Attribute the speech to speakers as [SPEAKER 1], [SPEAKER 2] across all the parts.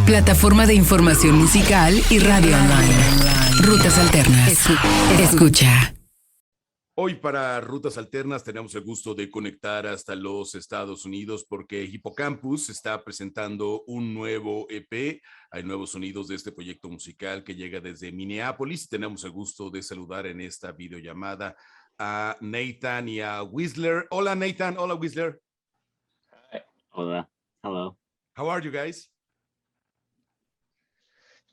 [SPEAKER 1] Plataforma de información musical y radio online. Rutas Alternas. Escucha.
[SPEAKER 2] Hoy para Rutas Alternas tenemos el gusto de conectar hasta los Estados Unidos porque Hippo Campus está presentando un nuevo EP. Hay nuevos sonidos de este proyecto musical que llega desde Minneapolis. Tenemos el gusto de saludar en esta videollamada a Nathan y a Whistler. Hola Nathan, hola Whistler.
[SPEAKER 3] Hi. Hola, hello.
[SPEAKER 2] How are you guys?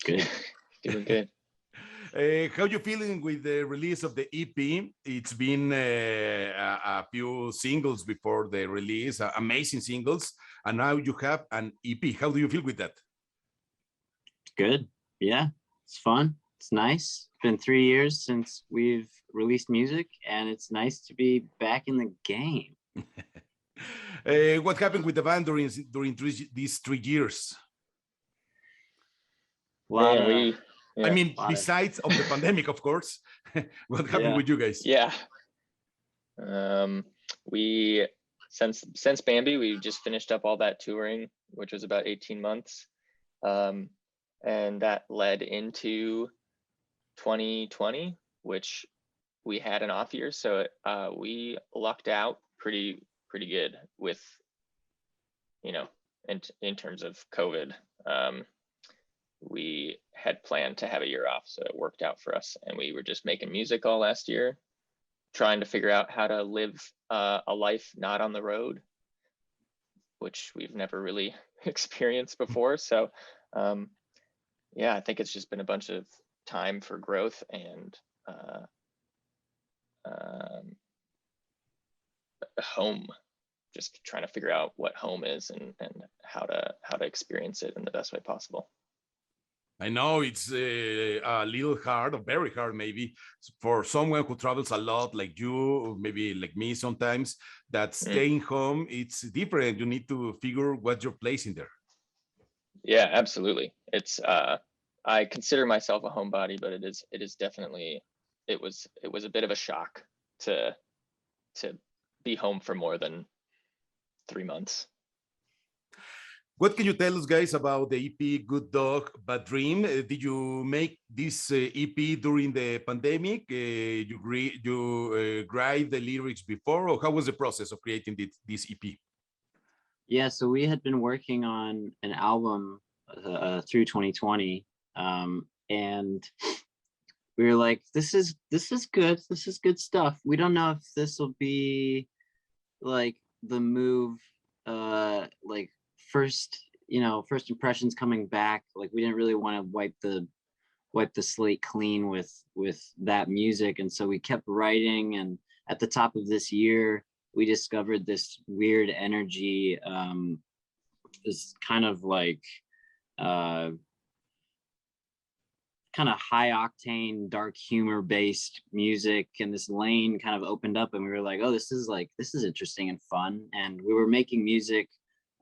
[SPEAKER 3] Good.
[SPEAKER 4] Doing good.
[SPEAKER 2] How you feeling with the release of the EP? It's been a few singles before the release, amazing singles, and now you have an EP. How do you feel with that?
[SPEAKER 3] Good. Yeah, it's fun. It's nice. It's been 3 years since we've released music, and it's nice to be back in the game.
[SPEAKER 2] What happened with the band during these 3 years? I mean, besides of the pandemic, of course, what happened with you guys?
[SPEAKER 4] Yeah. We since Bambi, we just finished up all that touring, which was about 18 months. And that led into 2020, which we had an off year. So we lucked out pretty good with, in terms of COVID. We had planned to have a year off, so it worked out for us. And we were just making music all last year, trying to figure out how to live a life not on the road, which we've never really experienced before. So yeah, I think it's just been a bunch of time for growth and home, just trying to figure out what home is and how to experience it in the best way possible.
[SPEAKER 2] I know it's a little hard, or very hard maybe, for someone who travels a lot like you, maybe like me sometimes, that staying home, it's different. You need to figure what your place in there.
[SPEAKER 4] Yeah, absolutely. It's I consider myself a homebody, but it is definitely, it was a bit of a shock to be home for more than 3 months.
[SPEAKER 2] What can you tell us, guys, about the EP Good Dog, Bad Dream? Did you make this EP during the pandemic? You write the lyrics before, or how was the process of creating this EP?
[SPEAKER 3] Yeah, so we had been working on an album through 2020, and we were like, this is good. This is good stuff. We don't know if this will be like the move, like first impressions coming back. Like, we didn't really want to wipe the slate clean with that music, and so we kept writing. And at the top of this year, we discovered this weird energy, this kind of like kind of high octane, dark humor based music, and this lane kind of opened up, and we were like, oh, this is interesting and fun. And we were making music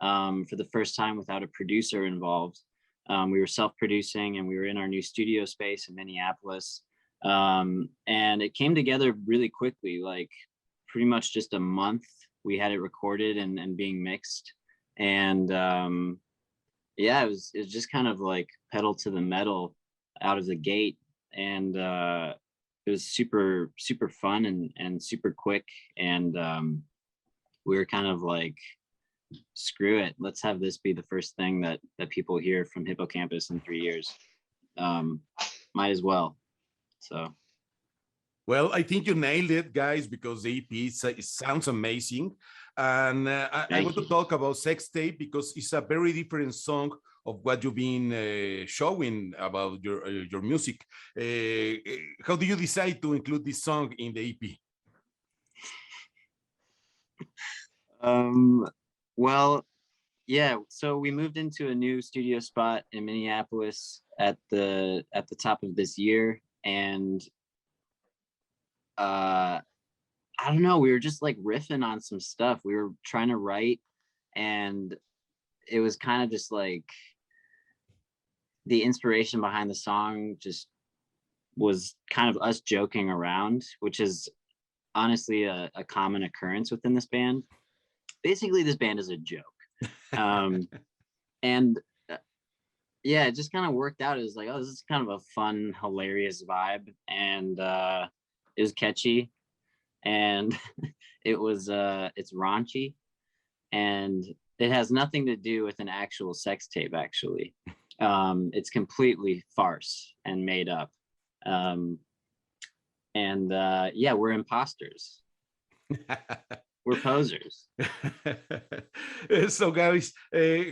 [SPEAKER 3] for the first time without a producer involved. We were self-producing, and we were in our new studio space in Minneapolis. And it came together really quickly, like pretty much just a month. We had it recorded and being mixed. And yeah, it was just kind of like pedal to the metal out of the gate. And it was super, super fun and super quick. And we were kind of like, screw it, let's have this be the first thing that people hear from Hippo Campus in 3 years. Might as well. So
[SPEAKER 2] well, I think you nailed it, guys, because the EP sounds amazing. And I want to talk about Sex Tape because it's a very different song of what you've been showing about your music. How do you decide to include this song in the EP?
[SPEAKER 3] Well, yeah, so we moved into a new studio spot in Minneapolis at the top of this year, and I don't know, we were just like riffing on some stuff. We were trying to write, and it was kind of just like the inspiration behind the song just was kind of us joking around, which is honestly a common occurrence within this band. Basically, this band is a joke. And yeah, it just kind of worked out. It was like, oh, this is kind of a fun, hilarious vibe, and it was catchy, and it's raunchy, and it has nothing to do with an actual sex tape. Actually, it's completely farce and made up, um, and yeah, we're imposters. We're posers.
[SPEAKER 2] So, guys,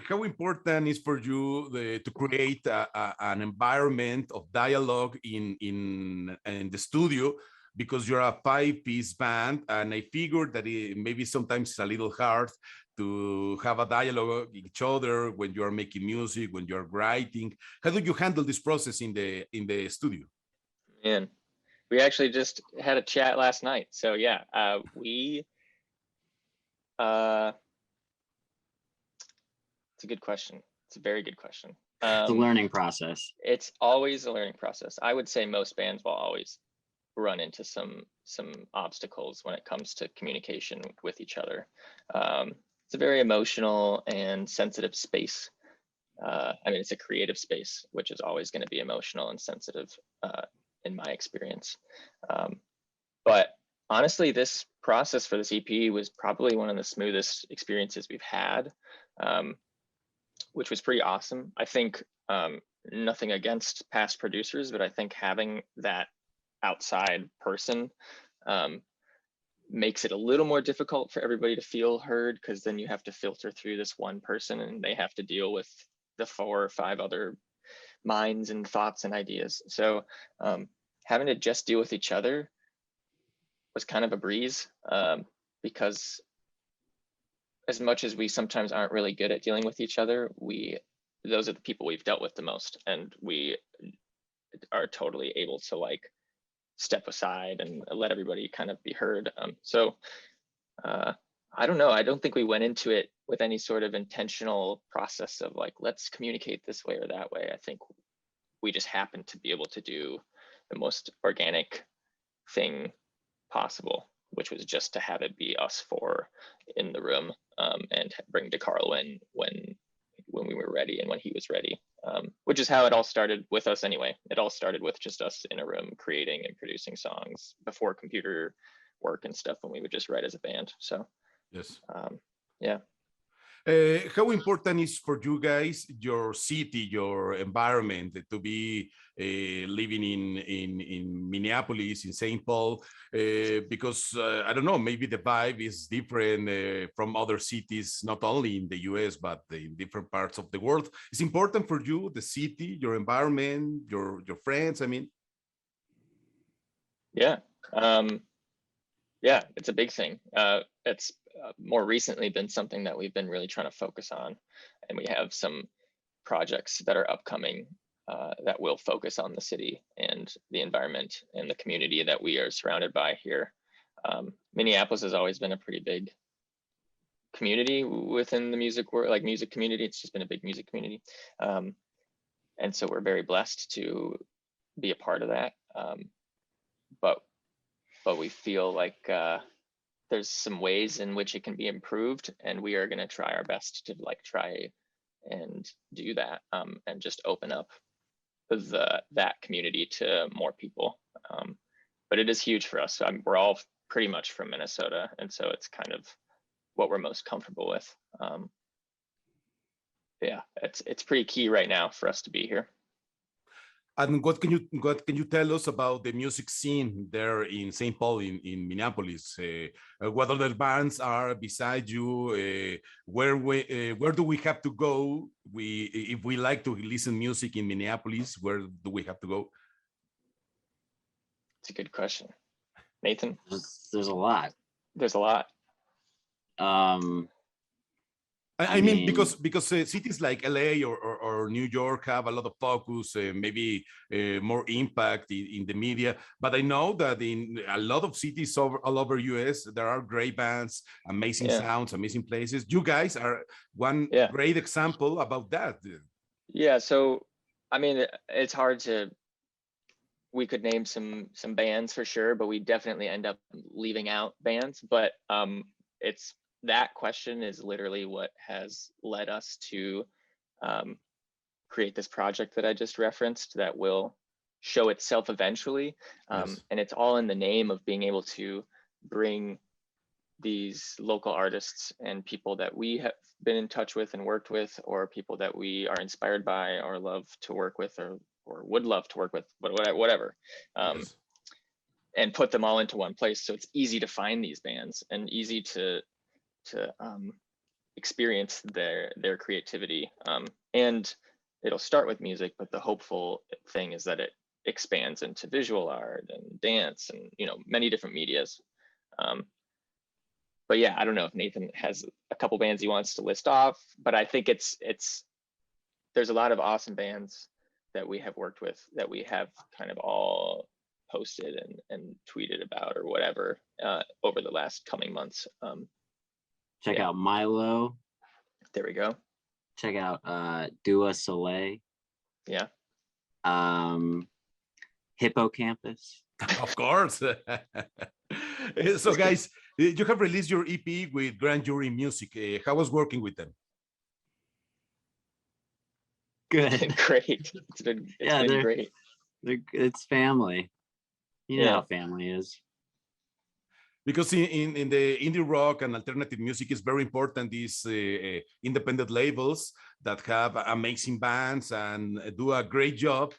[SPEAKER 2] how important is for you to create an environment of dialogue in the studio? Because you're a five-piece band, and I figured that maybe sometimes it's a little hard to have a dialogue with each other when you are making music, when you're writing. How do you handle this process in the studio?
[SPEAKER 4] And we actually just had a chat last night. So yeah, it's a good question. It's a very good question.
[SPEAKER 3] It's a learning process.
[SPEAKER 4] It's always a learning process. I would say most bands will always run into some obstacles when it comes to communication with each other. It's a very emotional and sensitive space. I mean, it's a creative space, which is always going to be emotional and sensitive in my experience. But honestly, this process for this EP was probably one of the smoothest experiences we've had, which was pretty awesome. I think nothing against past producers, but I think having that outside person makes it a little more difficult for everybody to feel heard, because then you have to filter through this one person and they have to deal with the 4 or 5 other minds and thoughts and ideas. So having to just deal with each other was kind of a breeze, because as much as we sometimes aren't really good at dealing with each other, those are the people we've dealt with the most, and we are totally able to like step aside and let everybody kind of be heard. So I don't know. I don't think we went into it with any sort of intentional process of like, let's communicate this way or that way. I think we just happened to be able to do the most organic thing possible, which was just to have it be us 4 in the room, and bring DeCarlo in when we were ready and when he was ready, which is how it all started with us anyway. It all started with just us in a room creating and producing songs before computer work and stuff, when we would just write as a band. So
[SPEAKER 2] Yes.
[SPEAKER 4] Yeah.
[SPEAKER 2] How important is for you guys your city, your environment, to be living in Minneapolis, in St. Paul? Because I don't know, maybe the vibe is different from other cities, not only in the US, but in different parts of the world. It's important for you, the city, your environment, your friends, I mean?
[SPEAKER 4] Yeah. Yeah, it's a big thing. It's more recently been something that we've been really trying to focus on. And we have some projects that are upcoming that will focus on the city and the environment and the community that we are surrounded by here. Minneapolis has always been a pretty big community within the music world, like music community. It's just been a big music community. And so we're very blessed to be a part of that. But we feel like there's some ways in which it can be improved, and we are going to try our best to like try and do that, and just open up that community to more people. But it is huge for us. We're all pretty much from Minnesota, and so it's kind of what we're most comfortable with. Yeah, it's pretty key right now for us to be here.
[SPEAKER 2] And what can you tell us about the music scene there in St. Paul, in Minneapolis? What other bands are beside you? Where do we have to go? If we like to listen music in Minneapolis, where do we have to go?
[SPEAKER 4] It's a good question, Nathan.
[SPEAKER 3] There's a lot.
[SPEAKER 4] There's a lot.
[SPEAKER 2] I mean, because cities like LA or New York have a lot of focus, maybe more impact in the media. But I know that in a lot of cities all over US, there are great bands, amazing sounds, amazing places. You guys are one great example about that.
[SPEAKER 4] Yeah, so I mean, it's hard to. We could name some bands for sure, but we definitely end up leaving out bands. But it's that question is literally what has led us to create this project that I just referenced that will show itself eventually.
[SPEAKER 2] Yes.
[SPEAKER 4] And it's all in the name of being able to bring these local artists and people that we have been in touch with and worked with, or people that we are inspired by or love to work with, or would love to work with, whatever.
[SPEAKER 2] Yes.
[SPEAKER 4] And put them all into one place. So it's easy to find these bands and easy to experience their creativity. And it'll start with music, but the hopeful thing is that it expands into visual art and dance and, you know, many different medias. But yeah, I don't know if Nathan has a couple bands he wants to list off, but I think there's a lot of awesome bands that we have worked with that we have kind of all posted and tweeted about or whatever over the last coming months.
[SPEAKER 3] Check out Milo.
[SPEAKER 4] There we go.
[SPEAKER 3] Check out Dua Soleil.
[SPEAKER 4] Yeah.
[SPEAKER 3] Hippo Campus.
[SPEAKER 2] Of course. So guys, you have released your EP with Grand Jury Music. How was working with them?
[SPEAKER 3] Good.
[SPEAKER 4] Great. It's been great.
[SPEAKER 3] It's family. You know how family is.
[SPEAKER 2] Because in the indie rock and alternative music, is very important these independent labels that have amazing bands and do a great job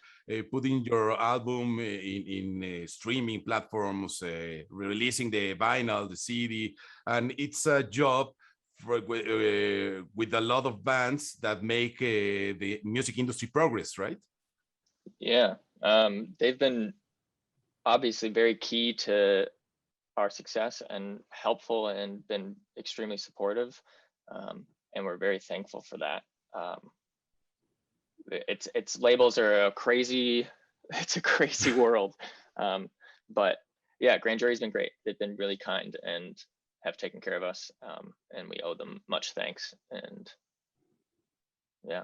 [SPEAKER 2] putting your album in streaming platforms, releasing the vinyl, the CD, and it's a job with a lot of bands that make the music industry progress, right?
[SPEAKER 4] Yeah, they've been obviously very key to our success and helpful and been extremely supportive, and we're very thankful for that. It's labels are a crazy world, but yeah, Grand Jury's been great. They've been really kind and have taken care of us, and we owe them much thanks. And yeah.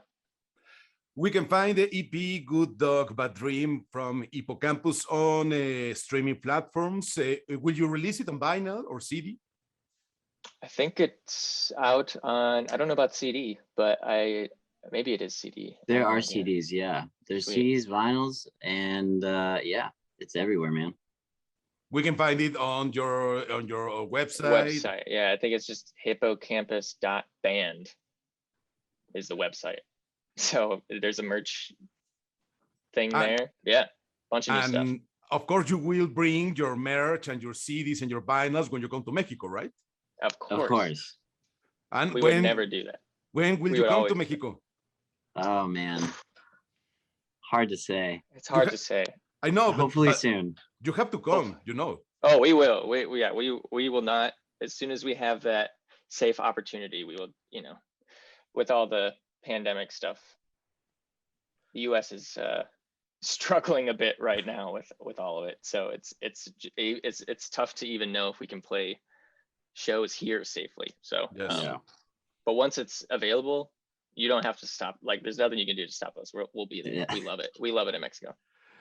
[SPEAKER 2] We can find the EP Good Dog Bad Dream from Hippo Campus on streaming platforms. Will you release it on vinyl or CD?
[SPEAKER 4] I think it's out on, I don't know about CD, but maybe it is CD.
[SPEAKER 3] There are CDs, yeah. There's CDs, vinyls, and yeah, it's everywhere, man.
[SPEAKER 2] We can find it on your website.
[SPEAKER 4] Yeah, I think it's just hippocampus.band is the website. So there's a merch thing there. Yeah, bunch of new stuff.
[SPEAKER 2] Of course, you will bring your merch and your CDs and your vinyls when you come to Mexico, right?
[SPEAKER 4] Of course.
[SPEAKER 3] Of course.
[SPEAKER 2] And
[SPEAKER 4] we would never do that.
[SPEAKER 2] When will you come to Mexico?
[SPEAKER 3] Oh, man. Hard to say.
[SPEAKER 4] It's hard to say.
[SPEAKER 2] I know.
[SPEAKER 3] Hopefully soon.
[SPEAKER 2] You have to come, you know.
[SPEAKER 4] Oh, we will. We will not. As soon as we have that safe opportunity, we will, you know, with all the pandemic stuff, the US is struggling a bit right now with all of it. So it's tough to even know if we can play shows here safely. So,
[SPEAKER 2] yes.
[SPEAKER 4] But once it's available, you don't have to stop. Like, there's nothing you can do to stop us. We'll be there. Yeah. We love it. We love it in Mexico.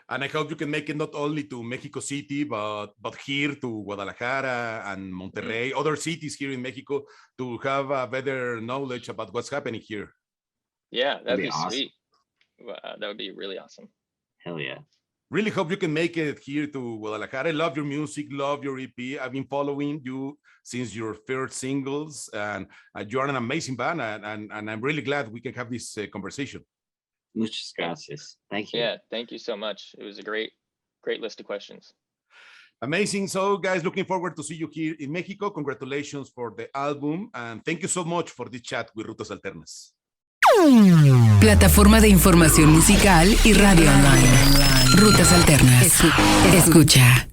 [SPEAKER 2] And I hope you can make it not only to Mexico City, but here to Guadalajara and Monterrey, other cities here in Mexico, to have a better knowledge about what's happening here.
[SPEAKER 4] Yeah, that'd be awesome. Sweet. That would be really awesome.
[SPEAKER 3] Hell yeah.
[SPEAKER 2] Really hope you can make it here to Guadalajara. I love your music, love your EP. I've been following you since your first singles, and you are an amazing band, and I'm really glad we can have this conversation.
[SPEAKER 3] Muchas gracias. Thank you.
[SPEAKER 4] Yeah, thank you so much. It was a great list of questions.
[SPEAKER 2] Amazing. So, guys, looking forward to see you here in Mexico. Congratulations for the album, and thank you so much for this chat with Rutas Alternas.
[SPEAKER 1] Plataforma de información musical y radio online. Rutas Alternas. Escucha.